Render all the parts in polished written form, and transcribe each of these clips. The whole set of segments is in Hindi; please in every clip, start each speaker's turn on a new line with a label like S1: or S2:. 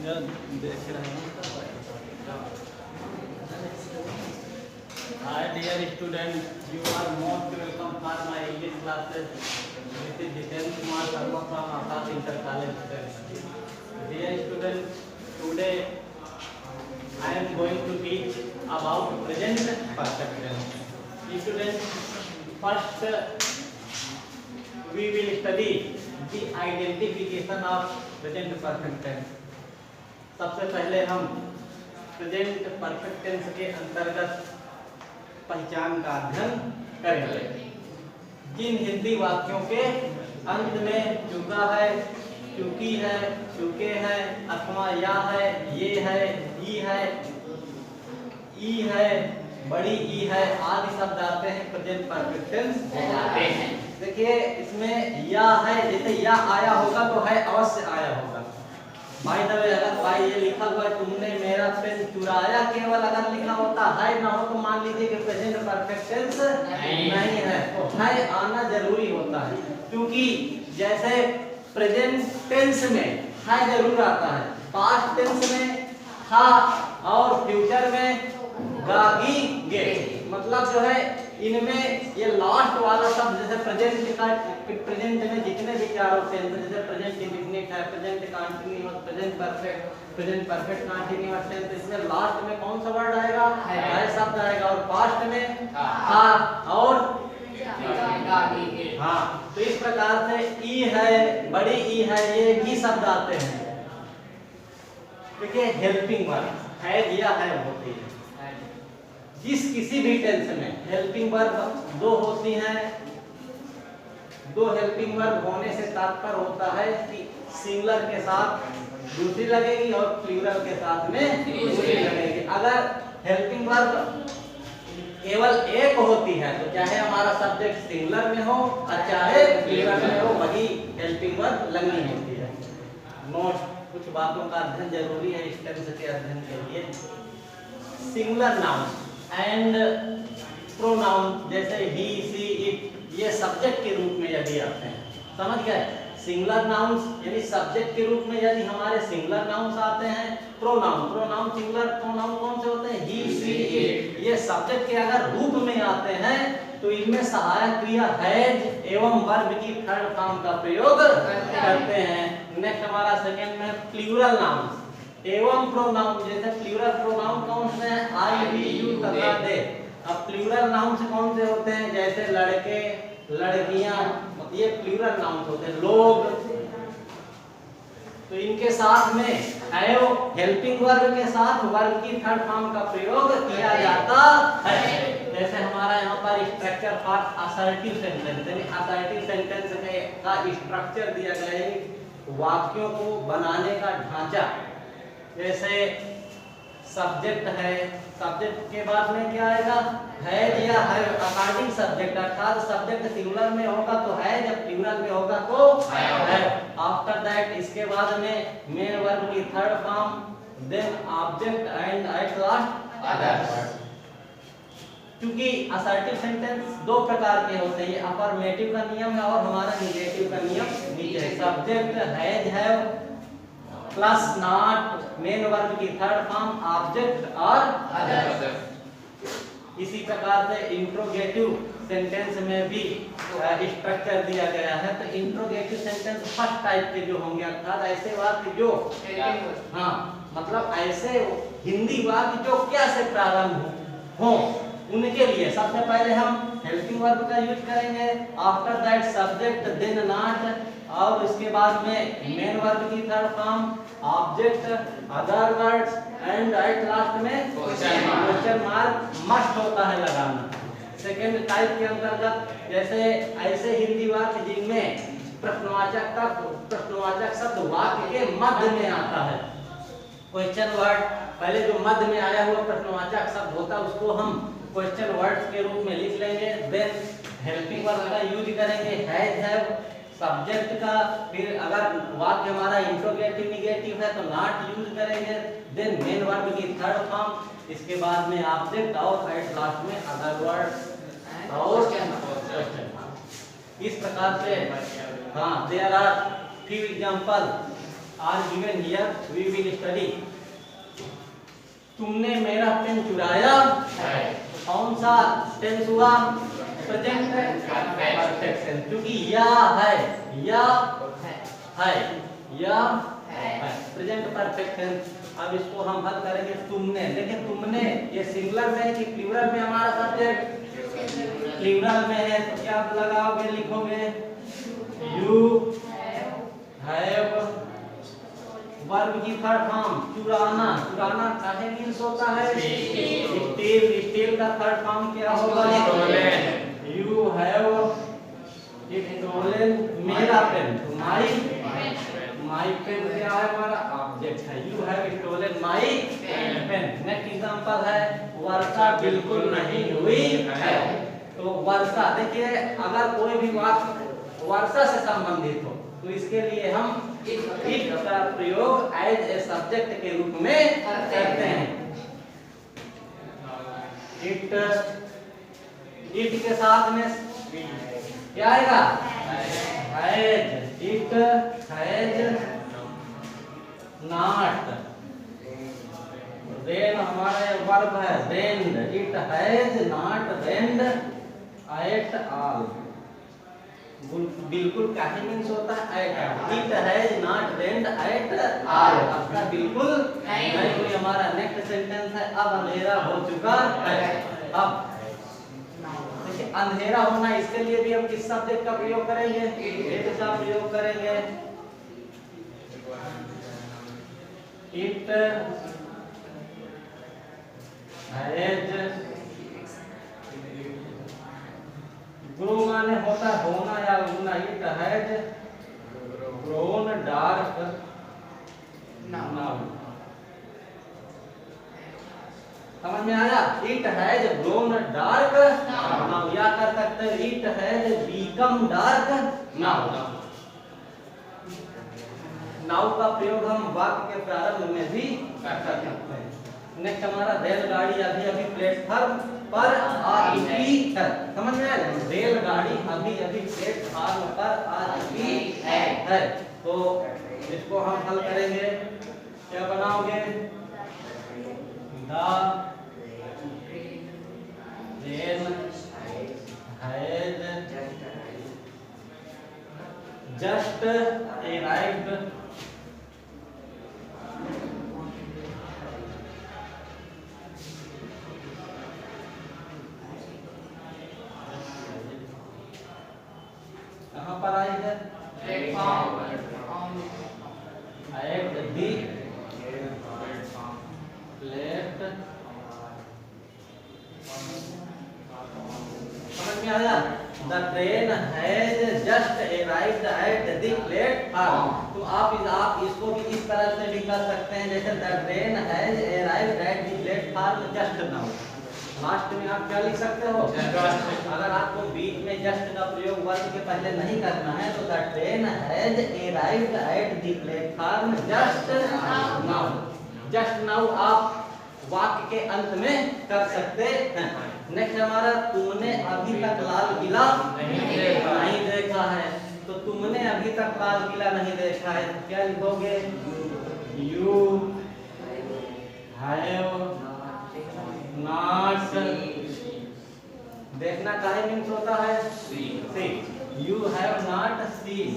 S1: देख रहे हैं। Hi dear students, you are most welcome for my English classes. This is Jiten Kumar Sharma from Akash Inter College. Dear students, today I am going to teach about present perfect tense. Students, first we will study the identification of present perfect tense. सबसे पहले हम प्रेजेंट परफेक्ट टेंस के अंतर्गत पहचान का अध्ययन करेंगे। जिन हिंदी वाक्यों के अंत में चुका है, चुकी है, चुके हैं अथवा या है, ये है, ई है, बड़ी ई है आदि शब्द आते हैं प्रेजेंट परफेक्ट टेंस आते हैं। देखिए इसमें या है, जैसे या आया होगा तो है अवश्य आया होगा। भाई दबे अगर भाई ये लिखा हुआ है तुमने मेरा पेन चुराया, केवल अगर लिखा होता है ना हो तो मान लीजिए कि प्रेजेंट परफेक्ट टेंस नहीं है, तो है आना जरूरी होता है। क्योंकि जैसे प्रेजेंट टेंस में है जरूर आता है, पास्ट टेंस में था और फ्यूचर में गागी गे, मतलब जो है इनमें ये लास्ट वाला शब्द जैसे प्रेजेंट में जितने भी चारों टेंस जैसे प्रेजेंट इंडेफिनिट है, present continuous, present perfect continuous tense, इसमें लास्ट में कौन सा वर्ड आएगा? है शब्द आएगा। और पास्ट में था और हाँ, तो इस प्रकार से ई है, बड़ी ई है, ये भी शब्द आते हैं। देखिए हेल्पिंग वर्ब है दिया है होती है। जिस किसी भी टेंस में हेल्पिंग वर्ब दो होती हैं, दो हेल्पिंग वर्ब होने से तात्पर्य होता है कि सिंगुलर के साथ दूसरी लगेगी और प्लूरल के साथ में दूसरी लगेगी। अगर हेल्पिंग वर्ब केवल एक होती है तो चाहे हमारा सब्जेक्ट सिंगुलर में हो और चाहे प्लूरल में हो, वही हेल्पिंग वर्ब लगनी होती है। नोट, कुछ बातों का अध्ययन जरूरी है इस टेंस के अध्ययन के लिए। सिंगुलर नाउन एंड प्रोनाउन जैसे ही, सी, इट, ये सब्जेक्ट के रूप में यदि आते हैं, समझ गए? सिंगुलर नाउन्स यानी सब्जेक्ट के रूप में यदि हमारे सिंगुलर नाउन्स आते हैं, प्रोनाउन सिंगुलर प्रोनाउन कौन से होते हैं? ही, सी, इट, ये सब्जेक्ट के अगर रूप में आते हैं तो इनमें सहायक क्रिया हैज एवं वर्ब की थर्ड फॉर्म का प्रयोग करते हैं। नेक्स्ट हमारा सेकंड में प्लूरल नाउन्स एवं प्रोनाउन, जैसे प्लूरल प्रोनाउन कौन से हैं? आई, वी, यू तथा दे। अब प्लूरल नाउन से कौन से होते हैं? जैसे लड़के, लड़कियां, ये प्लूरल नाउन होते हैं। लोग, तो इनके साथ में हैव हेल्पिंग वर्ब के साथ वर्ब की थर्ड फॉर्म का प्रयोग किया जाता है। जैसे हमारा यहाँ पर स्ट्रक्चर फॉर असर्टिव सेंटेंस, यानी असर्टिव सेंटेंस का स्ट्रक्चर दिया गया है, वाक्यों को बनाने का ढांचा। जैसे सब्जेक्ट है, सब्जेक्ट के बाद में क्या आएगा? है या है अकॉर्डिंग सब्जेक्ट, अर्थात सब्जेक्ट सिंगुलर में होगा तो है, जब प्लूरल में होगा तो है। आफ्टर दैट इसके बाद में मेन वर्ब की third form, then object and at last other. क्योंकि असर्टिव सेंटेंस दो प्रकार के होते हैं, अफर्मेटिव का नियम है और हमारा निगेटिव का नियम नीचे है। सब्जेक्ट है प्लस नॉट, मेन वर्ब की थर्ड फॉर्म ऑब्जेक्ट और अदर। इसी प्रकार से इंट्रोगेटिव सेंटेंस में भी स्ट्रक्चर दिया गया है। तो इंट्रोगेटिव सेंटेंस फर्स्ट टाइप के जो होंगे, अर्थात ऐसे वाक्य जो हाँ मतलब ऐसे हिंदी वाक्य जो क्या से प्रारंभ हो उनके लिए सबसे पहले हम हेल्पिंग वर्ब का यूज करेंगे। After that subject, then not, और इसके बाद में मेन वर्ब की third form, object, other words and at last में क्वेश्चन मार्क मस्ट होता है लगाना। सेकंड टाइप के अंतर्गत जैसे ऐसे हिंदी वाक्य जिनमें प्रश्नवाचक शब्द वाक्य के मध्य में आता है। क्वेश्चन वर्ड पहले जो मध्य में आया हुआ प्रश्नवाचक शब्द होता है उसको हम क्वेश्चन वर्ड्स के रूप में लिख लेंगे। देन हेल्पिंग वर्ब का यूज करेंगे, हैव सब्जेक्ट का। फिर अगर वाक्य हमारा इंट्रोगेटिव निगेटिव है तो नॉट यूज करेंगे। देन मेन वर्ब की थर्ड फॉर्म, इसके बाद में ऑब्जेक्ट और एट लास्ट में अदर वर्ड्स और क्वेश्चन। इस प्रकार से हाँ there are few example are given here we will study. तुमने मेरा पेन चुराया है, कौन सा टेंस हुआ? प्रेजेंट परफेक्ट टेंस, क्योंकि या है, या है, या है, प्रेजेंट परफेक्ट टेंस। अब इसको हम हल करेंगे। तुमने, देखिए तुमने ये सिंगुलर में है कि प्लूरल में हमारा सब्जेक्ट? प्लूरल में है, तो क्या लगाओगे, लिखोगे यू हैव, वर्ब की थर्ड फॉर्म चुराना, चुराना काहे मींस होता है? स्टील, स्टील का थर्ड फॉर्म क्या होगा? यू हैव स्टोलन मेरा पेन, माई पेन क्या है? हमारा ऑब्जेक्ट है। You have stolen my pen. Next example है वर्षा बिल्कुल नहीं हुई है। तो वर्षा, देखिए अगर कोई भी वाक्य वर्षा से संबंधित हो तो इसके लिए हम इट का प्रयोग एज ए सब्जेक्ट के रूप में करते हैं। इट के साथ में क्या आएगा? Has, it has not. Rain हमारा वर्ब है, rained, it has not rained at all. बिल्कुल काहे मींस होता है? At. It has not rained at all, आपका बिल्कुल नहीं हुई। हमारा नेक्स्ट सेंटेंस है अब अंधेरा हो चुका है। अब देखिए अंधेरा होना, इसके लिए भी हम किस सब्जेक्ट का प्रयोग करेंगे? इट का प्रयोग करेंगे। इट हैज ग्रो माने होता है होना या उगना। It has grown dark now, समझ में आया? It has grown dark now, या कर सकते हैं it has become dark now. Now का प्रयोग हम वाक्य के प्रारंभ में भी कर सकते हैं। नेक्स्ट हमारा रेलगाड़ी अभी अभी प्लेटफॉर्म पर आ चुकी है, समझ में आया? रेलगाड़ी अभी अभी प्लेटफॉर्म पर आ चुकी है। तो इसको हम हल करेंगे, क्या बनाओगे? The train has just arrived कहाँ पर आई है? प्लेटफॉर्म एट दी प्लेट, समझ में आया? The train has just arrived at the platform. तो आप इसको भी इस तरह से भी कर सकते हैं, जैसे the train has arrived at the platform just now. Last में आप क्या लिख सकते हो? अगर आपको बीच में जस्ट का प्रयोग वर्ब के पहले नहीं करना है तो the train has arrived at the platform just now. Just now आप वाक्य के अंत में कर सकते हैं। नेक्स्ट हमारा तुमने अभी तक लाल किला नहीं देखा है। तो तुमने अभी तक लाल किला नहीं देखा है, क्या लिखोगे? यू हैव नॉट, देखना काहे मींस होता है? सी। You have not seen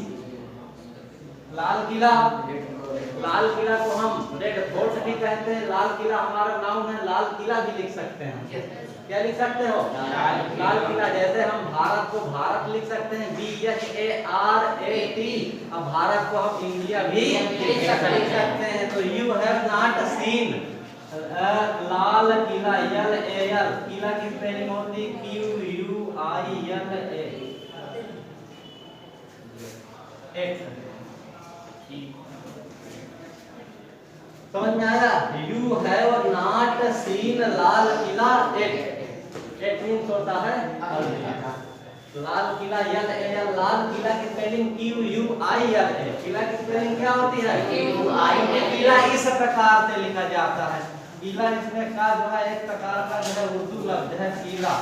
S1: Lal किला। लाल किला को हम रेड फोर्ट भी कहते हैं। लाल किला हमारा नाउन है, लाल किला भी लिख सकते हैं। क्या लिख सकते हो? लाल किला। जैसे हम भारत को भारत लिख सकते हैं, BHARAT। अब भारत को हम इंडिया भी लिख सकते हैं। तो you have not seen Lal Qila, LAL, Qila की स्पेलिंग होती QUILA। समझ में आया? You have not seen Lal Qila एट मींस होता है लाल किला, LAL, लाल किला की स्पेलिंग QUILA। किला की स्पेलिंग क्या होती है? किला इस प्रकार से लिखा जाता है। किला इसमें का जो है एक प्रकार का जो है उर्दू लफ्ज है किला,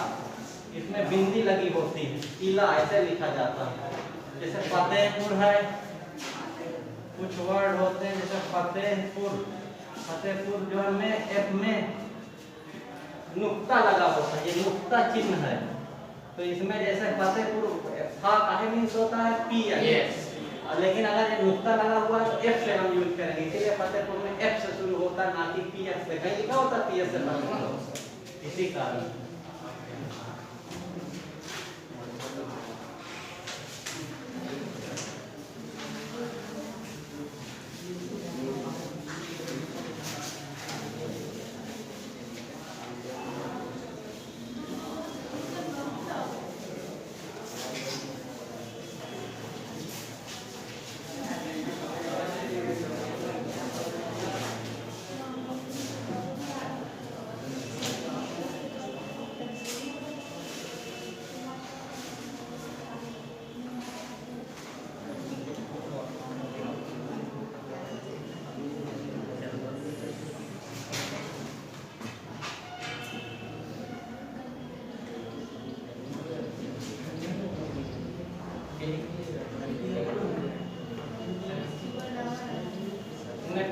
S1: इसमें बिंदी लगी होती है। किला ऐसे लिखा जाता है। जैसे फतेहपुर है, कुछ वर्ड होते हैं जैसे फतेहपुर, फतेहपुर जो है में एफ में नुक्ता लगा होता है, ये नुक्ता चिन्ह है। तो इसमें जैसे फतेहपुर फा काहे मीन्स होता है पी, लेकिन अगर ये नुक्ता लगा हुआ है तो एफ से हम यूज करेंगे, इसीलिए फतेहपुर में एफ से शुरू होता है ना कि पी एफ से। कहीं लिखा होता पी एफ से फतेहपुर, इसी कारण।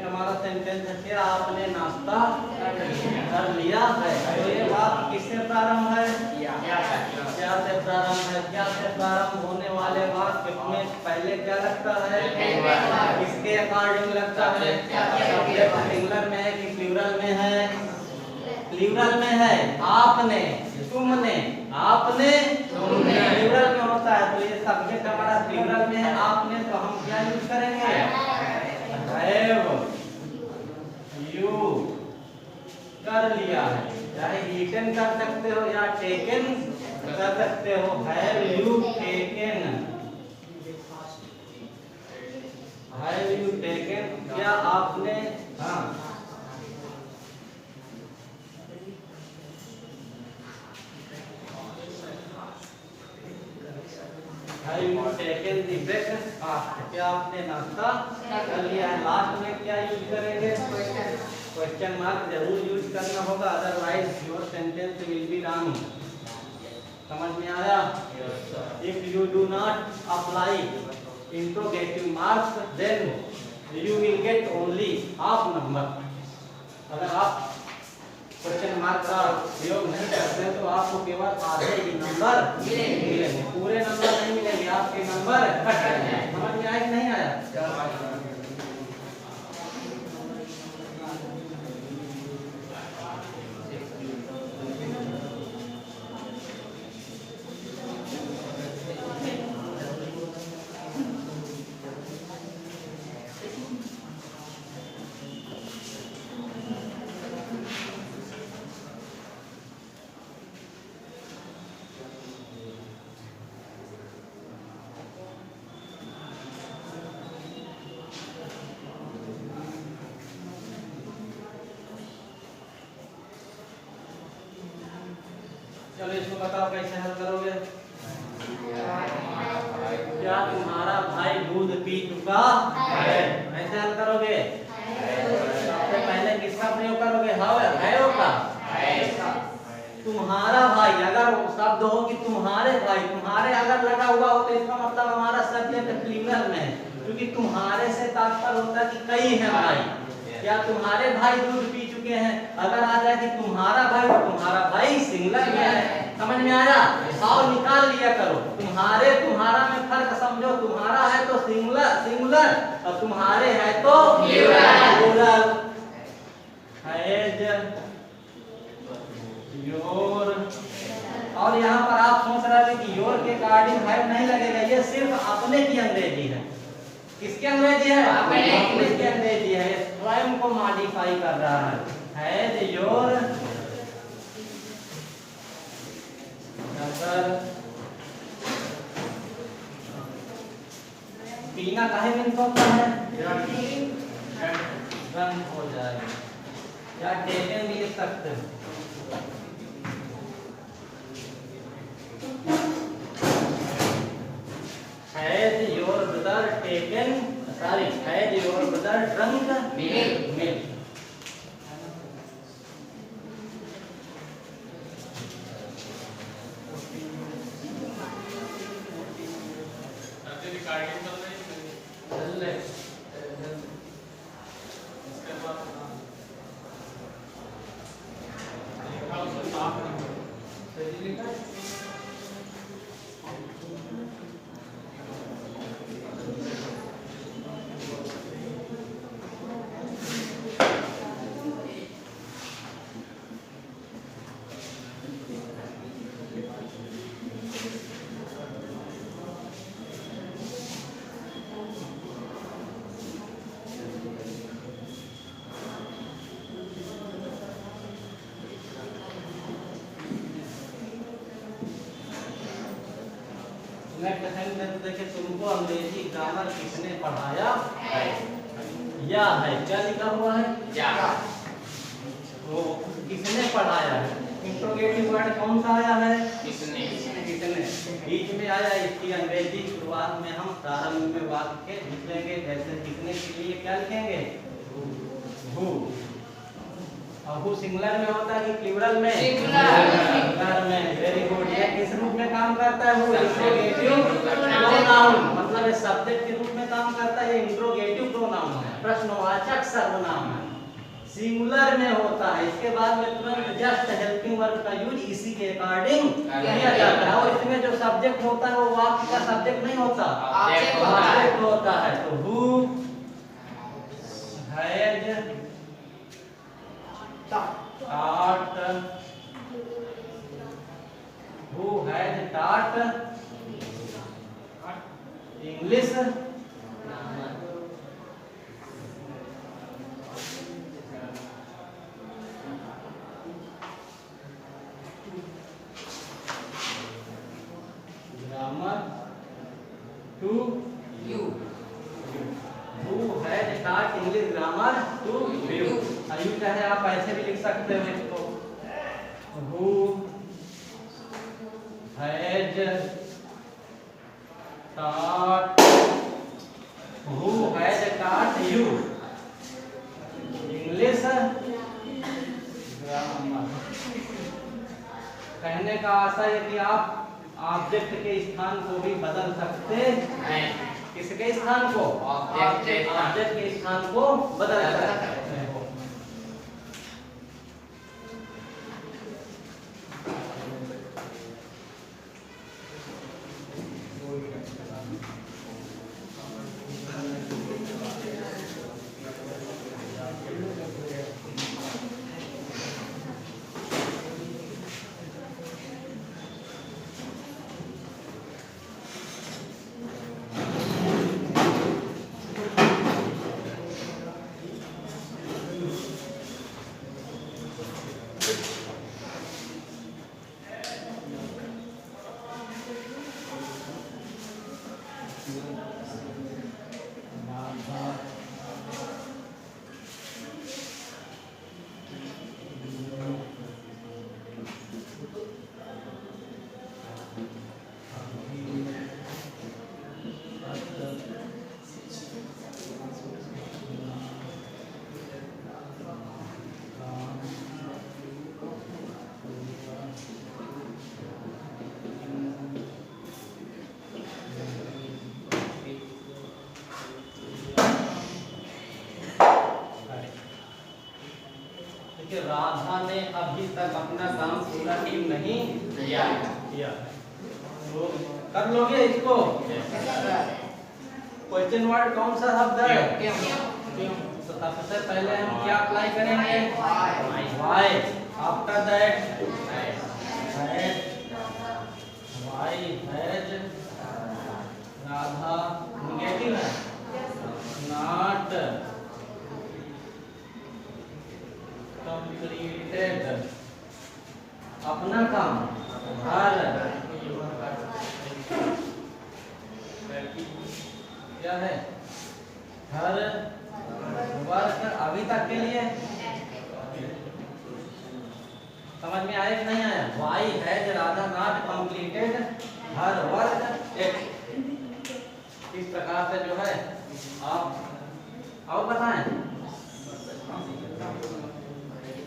S1: हमारा सेंटेंस है फिर आपने नाश्ता कर लिया है। तो ये बात किससे प्रारंभ है? क्या से प्रारंभ है? क्या से प्रारंभ होने वाले वाक्य में पहले क्या लगता है? किसके अकॉर्डिंग लगता है? सिंगुलर में है कि प्लूरल में है? प्लूरल में है। आपने, तुमने, आपने, तुमने प्लूरल में होता है। तो ये सब्जेक्ट हमारा प्लूरल में है आपने, तो हम क्या यूज करेंगे? हैव यू कर लिया है। चाहे ईटन कर सकते हो या टेकन कर सकते हो। Have you taken, have you taken, क्या आपने, हाँ have you taken the breakfast, क्या आपने नाश्ता कर लिया है। लास्ट में क्या यूज करेंगे? क्वेश्चन मार्क जरूर यूज करना होगा, otherwise your sentence will be wrong. समझ में आया? If you do not apply interrogative marks then you will get only half number. अगर आप क्वेश्चन मार्क का प्रयोग नहीं करते तो आपको केवल आधे ही नंबर मिलेंगे, पूरे नंबर नहीं मिलेंगे, आपके नंबर कट जाएंगे। समझ में आया कि नहीं आया? चलो इसको बताओ कैसे हल करोगे? क्या तुम्हारा भाई दूध पी चुका है? ऐसे हल करोगे। सबसे पहले किसका प्रयोग करोगे? हैव का। तुम्हारा भाई, अगर शब्द हो कि तुम्हारे भाई, तुम्हारे अगर लगा हुआ हो तो इसका मतलब हमारा सब्जेक्ट प्लूरल में है, क्योंकि तुम्हारे से तात्पर्य होता है कि कई हैं भाई। क्या तुम्हारे भाई दूध पी चुके हैं? अगर आ जाए कि तुम्हारा भाई, तो तुम्हारा भाई सिंगुलर में है। समझ में आया? और निकाल लिया करो। तुम्हारे तुम्हारा में फर्क समझो। तुम्हारा है तो सिंगुलर सिंगुलर, और तुम्हारे है तो प्लूरल। हैज योर, और यहाँ पर आप सोच रहे हैं कि योर के अकॉर्डिंग हैव नहीं लगेगा, ये सिर्फ अपने की अंग्रेजी है। किसकी अंग्रेजी है? अपने की अंग्रेजी है। स्वयं को मॉडिफाई कर रहा है। हैज योर, अगर पीना काहे मीन्स होता है? रंग हो जाएगा, या टेकन भी लिख सकते हैं। Has your brother taken, sorry, has your brother drunk milk? Next sentence देखिए, तुमको अंग्रेजी ग्रामर किसने पढ़ाया है? या है, क्या लिखा हुआ है? या। वो किसने पढ़ाया है? इंट्रोगेटिव वर्ड कौन सा आया है? किसने। किसने बीच में आया, इसकी अंग्रेजी शुरुआत में हम प्रारंभ में वाक्य लिखेंगे, जैसे किसने के लिए क्या लिखेंगे? हु। और हु सिंगुलर में होता है कि प्लूरल में? सिंगुलर में। Very good. ये किस रूप में काम करता है? हु इंट्रोगेटिव प्रोनाउन, मतलब ये सब्जेक्ट के रूप में काम करता है। ये इंट्रोगेटिव प्रोनाउन है, प्रश्नवाचक सर्वनाम है, सिंगुलर में होता है। इसके बाद में तुरंत जस्ट हेल्पिंग वर्ब का यूज इसी के अकॉर्डिंग किया जाता है। और इसमें जो सब्जेक्ट होता है वो वाक्य का सब्जेक्ट नहीं होता, ऑब्जेक्ट होता है। तो who has taught, who has taught English grammar to you? Who has taught English grammar to you? You चाहे आप ऐसे भी लिख सकते हो इसको, who has taught, who has taught you English grammar। कहने का आशय है कि आप ऑब्जेक्ट के स्थान को भी बदल सकते हैं। किसके स्थान को? ऑब्जेक्ट के स्थान को बदल सकते हैं। राधा ने अभी तक अपना काम पूरा नहीं किया। तो कर लोगे इसको? क्वेश्चन वर्ड कौन सा शब्द है? तो सबसे पहले हम क्या अप्लाई करेंगे? why। After that why has Radha negative है, नॉट completed अपना काम, हर क्या है? हर वर्क अभी तक के लिए समझ में आया कि नहीं आया? Why has Radha not completed her work yet. इस प्रकार से जो है आप और बताएं,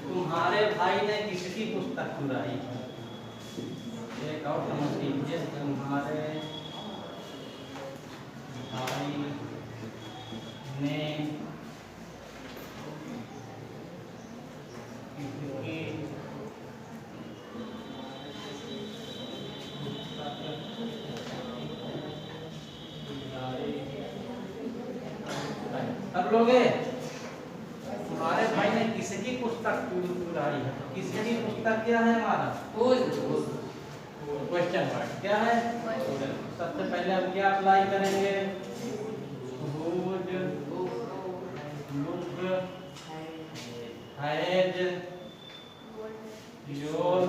S1: तुम्हारे भाई ने किसकी पुस्तक चुराई? एक और समझ लीजिए, तुम्हारे भाई ने किसकी कर लोगे? तुम्हारे भाई ने किसकी पुस्तक चुराई है? किसकी पुस्तक क्या है हमारा? क्वेश्चन वर्ड क्या है? सबसे पहले हम क्या अप्लाई करेंगे? Has your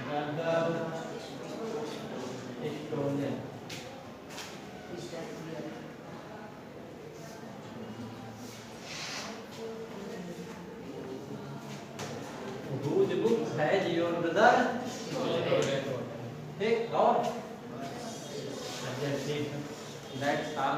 S1: brother has your brother, ठीक, और दैट्स ऑल।